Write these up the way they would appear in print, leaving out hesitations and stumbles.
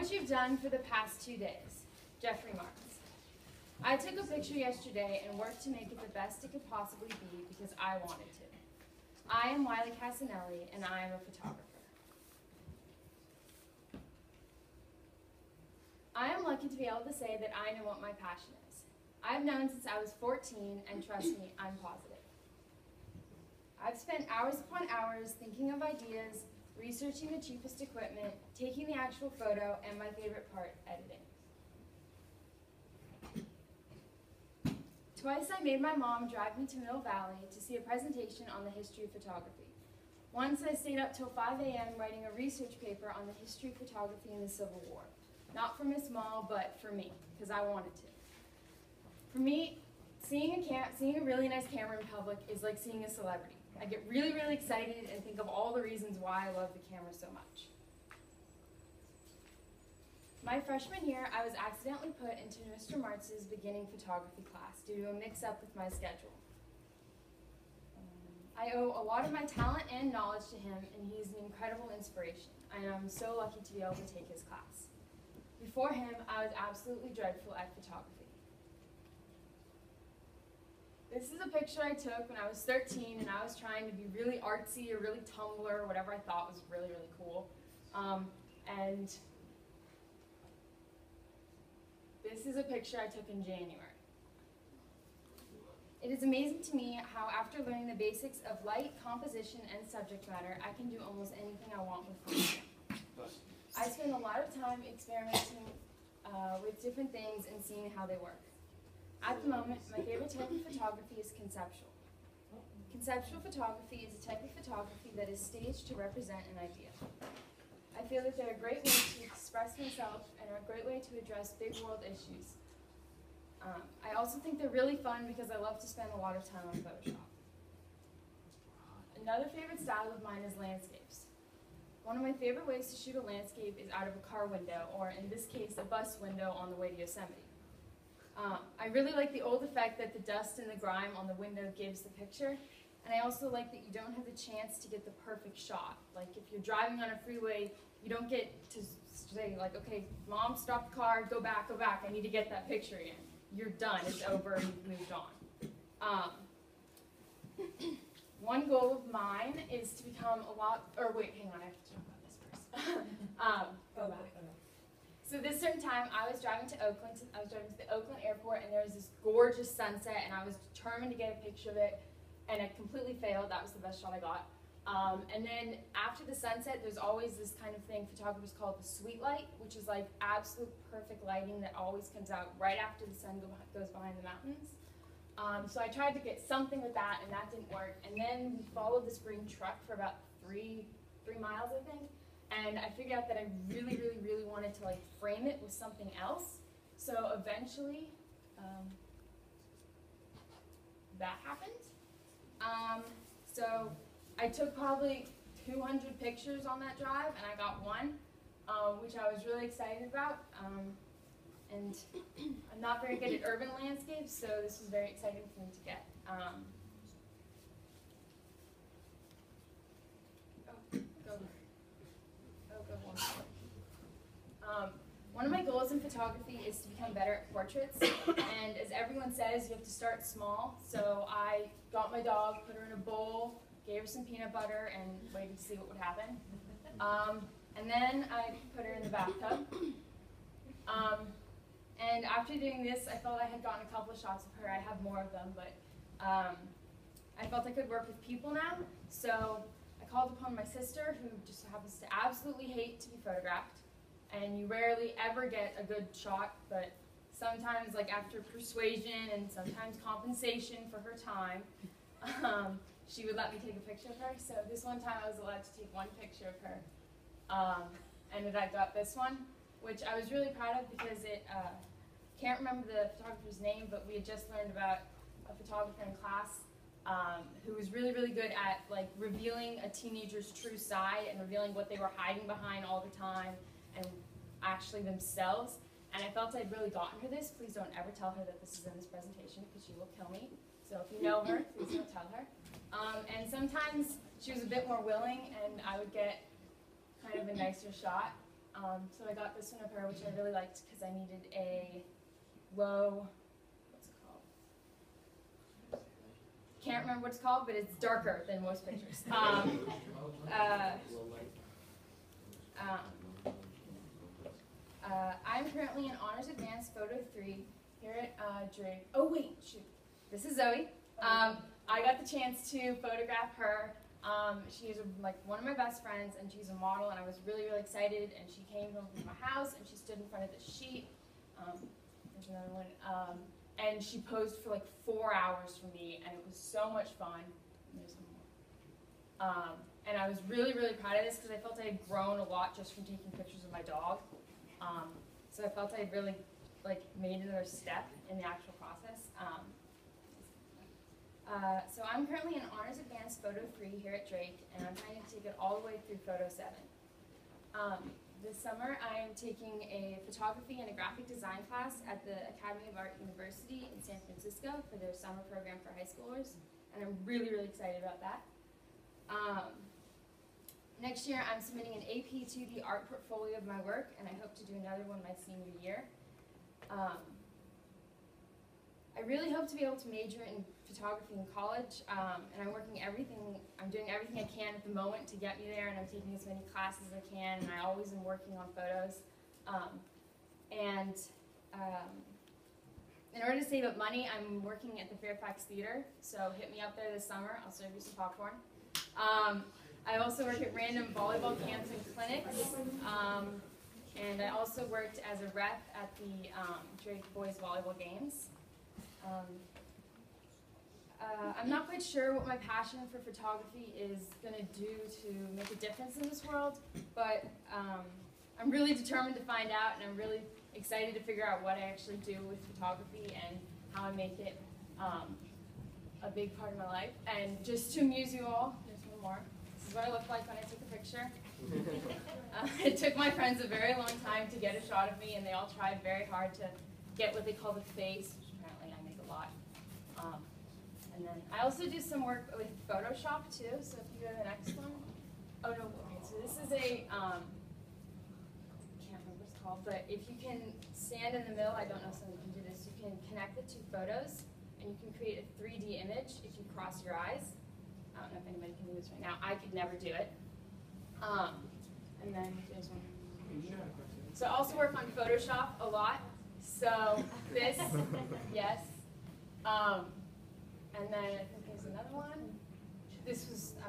what you've done for the past 2 days. Jeffrey Marks. I took a picture yesterday and worked to make it the best it could possibly be because I wanted to. I am Wylie Casanelli, and I am a photographer. I am lucky to be able to say that I know what my passion is. I've known since I was 14, and trust me, I'm positive. I've spent hours upon hours thinking of ideas, researching the cheapest equipment, taking the actual photo, and my favorite part, editing. Twice I made my mom drive me to Middle Valley to see a presentation on the history of photography. Once I stayed up till 5 a.m. writing a research paper on the history of photography in the Civil War. Not for Miss Mall, but for me, because I wanted to. For me, seeing a really nice camera in public is like seeing a celebrity. I get really, really excited and think of all the reasons why I love the camera so much. My freshman year, I was accidentally put into Mr. Martz's beginning photography class due to a mix-up with my schedule. I owe a lot of my talent and knowledge to him, and he's an incredible inspiration, and I'm so lucky to be able to take his class. Before him, I was absolutely dreadful at photography. This is a picture I took when I was 13, and I was trying to be really artsy or really Tumblr or whatever I thought was really, really cool. And this is a picture I took in January. It is amazing to me how after learning the basics of light, composition, and subject matter, I can do almost anything I want with film. I spend a lot of time experimenting with different things and seeing how they work. At the moment, my favorite type of photography is conceptual. Conceptual photography is a type of photography that is staged to represent an idea. I feel that they're a great way to express myself and are a great way to address big world issues. I also think they're really fun because I love to spend a lot of time on Photoshop. Another favorite style of mine is landscapes. One of my favorite ways to shoot a landscape is out of a car window, or in this case, a bus window on the way to Yosemite. I really like the old effect that the dust and the grime on the window gives the picture, and I also like that you don't have the chance to get the perfect shot. Like if you're driving on a freeway, you don't get to say like, okay, Mom, stop the car, go back, I need to get that picture in. You're done, it's over, you've moved on. One goal of mine is to become a lot, or wait, hang on, I have to talk about this first. Go back. So this certain time, I was driving to Oakland, I was driving to the Oakland airport, and there was this gorgeous sunset, and I was determined to get a picture of it, and it completely failed. That was the best shot I got. And then after the sunset, there's always this kind of thing photographers call the sweet light, which is like absolute perfect lighting that always comes out right after the sun goes behind the mountains. So I tried to get something with that, and that didn't work. And then we followed this green truck for about three miles, I think. And I figured out that I really, really, really wanted to like frame it with something else. So eventually, that happened. So I took probably 200 pictures on that drive, and I got one, which I was really excited about. And I'm not very good at urban landscapes, so this was very exciting for me to get. One of my goals in photography is to become better at portraits, and as everyone says, you have to start small. So I got my dog, put her in a bowl, gave her some peanut butter, and waited to see what would happen. And then I put her in the bathtub. And after doing this, I felt I had gotten a couple of shots of her. I have more of them, but I felt I could work with people now. So I called upon my sister, who just happens to absolutely hate to be photographed. And you rarely ever get a good shot, but sometimes, like after persuasion and sometimes compensation for her time, she would let me take a picture of her. So this one time I was allowed to take one picture of her. And then I got this one, which I was really proud of because it, can't remember the photographer's name, but we had just learned about a photographer in class who was really, really good at like revealing a teenager's true side and revealing what they were hiding behind all the time and actually themselves. And I felt I'd really gotten her this. Please don't ever tell her that this is in this presentation because she will kill me. So if you know her, please don't tell her. And sometimes she was a bit more willing and I would get kind of a nicer shot. So I got this one of her, which I really liked because I needed a low, what's it called? Can't remember what it's called, but it's darker than most pictures. I'm currently in Honors Advanced Photo 3 here at Drake. Oh wait, shoot. This is Zoe. I got the chance to photograph her. She is like one of my best friends, and she's a model, and I was really, really excited. And she came home from my house, and she stood in front of the sheet. There's another one. And she posed for like 4 hours for me, and it was so much fun. And there's one more. And I was really, really proud of this because I felt I had grown a lot just from taking pictures of my dog. So I felt I had really made another step in the actual process. So I'm currently in Honors Advanced Photo 3 here at Drake, and I'm trying to take it all the way through Photo 7. This summer I am taking a photography and a graphic design class at the Academy of Art University in San Francisco for their summer program for high schoolers, and I'm really, really excited about that. Next year I'm submitting an AP to the art portfolio of my work, and I hope to do another one my senior year. I really hope to be able to major in photography in college, and I'm doing everything I can at the moment to get me there, and I'm taking as many classes as I can, and I always am working on photos. In order to save up money, I'm working at the Fairfax Theater, so hit me up there this summer. I'll serve you some popcorn. I also work at random volleyball camps and clinics, and I also worked as a rep at the Drake Boys Volleyball Games. I'm not quite sure what my passion for photography is going to do to make a difference in this world, but I'm really determined to find out, and I'm really excited to figure out what I actually do with photography and how I make it a big part of my life. And just to amuse you all, there's one more. This is what I look like when I take a picture. It took my friends a very long time to get a shot of me, and they all tried very hard to get what they call the face, which apparently I make a lot. And then I also do some work with Photoshop too, so if you go to the next one. Oh no, okay, so this is a, I can't remember what it's called, but if you can stand in the middle, I don't know if someone can do this, you can connect the two photos, and you can create a 3D image if you cross your eyes. I don't know if anybody can do this right now. I could never do it. And then there's one. So I also work on Photoshop a lot. So this, yes. And then I think there's another one. I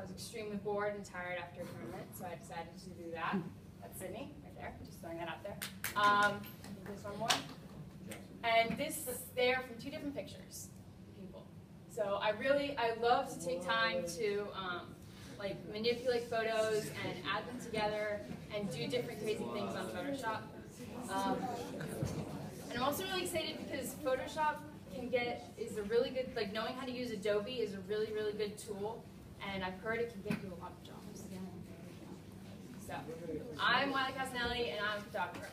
was extremely bored and tired after a tournament, so I decided to do that. That's Sydney, right there, just throwing that out there. I think there's one more. And this is there from 2 different pictures, people. So I love to take time to manipulate photos and add them together and do different crazy things on Photoshop. And I'm also really excited because Photoshop is a really good, knowing how to use Adobe is a really, really good tool, and I've heard it can get you a lot of jobs. So, I'm Wylie and I'm a photographer.